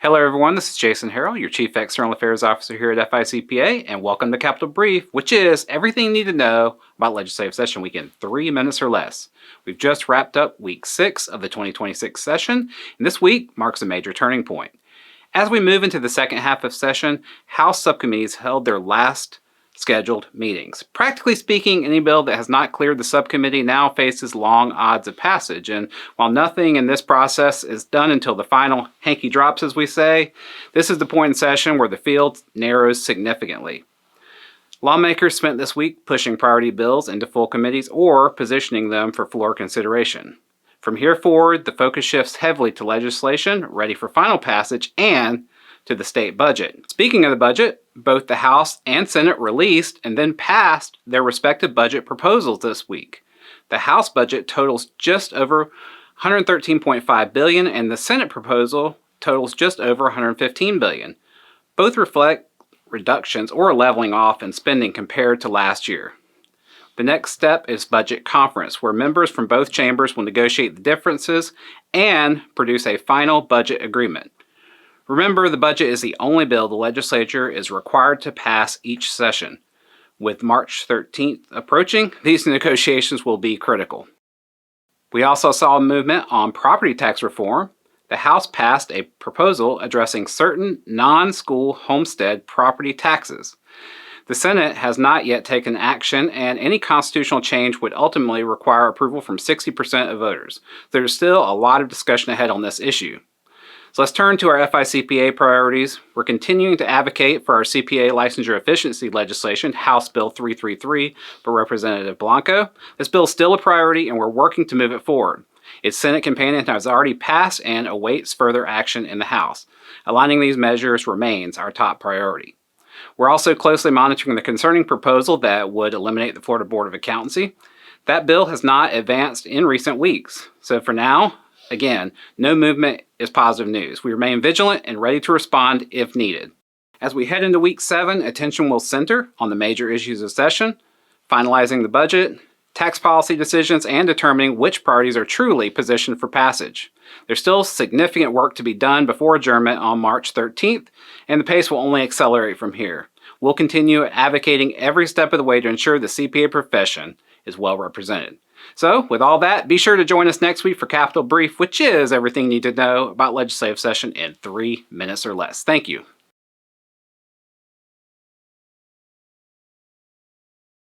Hello everyone, this is Jason Harrell, your Chief External Affairs Officer here at FICPA, and welcome to Capital Brief, which is everything you need to know about legislative session week in 3 minutes or less. We've just wrapped up week 6 of the 2026 session, and this week marks a major turning point. As we move into the second half of session, House subcommittees held their last scheduled meetings. Practically speaking, any bill that has not cleared the subcommittee now faces long odds of passage, and while nothing in this process is done until the final hanky drops, as we say, this is the point in session where the field narrows significantly. Lawmakers spent this week pushing priority bills into full committees or positioning them for floor consideration. From here forward, the focus shifts heavily to legislation ready for final passage and to the state budget. Speaking of the budget, both the House and Senate released and then passed their respective budget proposals this week. The House budget totals just over $113.5 billion and the Senate proposal totals just over $115 billion. Both reflect reductions or leveling off in spending compared to last year. The next step is budget conference, where members from both chambers will negotiate the differences and produce a final budget agreement. Remember, the budget is the only bill the legislature is required to pass each session. With March 13th approaching, these negotiations will be critical. We also saw a movement on property tax reform. The House passed a proposal addressing certain non-school homestead property taxes. The Senate has not yet taken action, and any constitutional change would ultimately require approval from 60% of voters. There's still a lot of discussion ahead on this issue. So let's turn to our FICPA priorities. We're continuing to advocate for our CPA licensure efficiency legislation, House Bill 333, by Representative Blanco. This bill is still a priority and we're working to move it forward. Its Senate companion has already passed and awaits further action in the House. Aligning these measures remains our top priority. We're also closely monitoring the concerning proposal that would eliminate the Florida Board of Accountancy. That bill has not advanced in recent weeks. So for now, again, no movement is positive news. We remain vigilant and ready to respond if needed. As we head into week 7, attention will center on the major issues of session, finalizing the budget, tax policy decisions, and determining which priorities are truly positioned for passage. There's still significant work to be done before adjournment on March 13th, and the pace will only accelerate from here. We'll continue advocating every step of the way to ensure the CPA profession is well represented. So, with all that, be sure to join us next week for Capital Brief, which is everything you need to know about legislative session in 3 minutes or less. Thank you.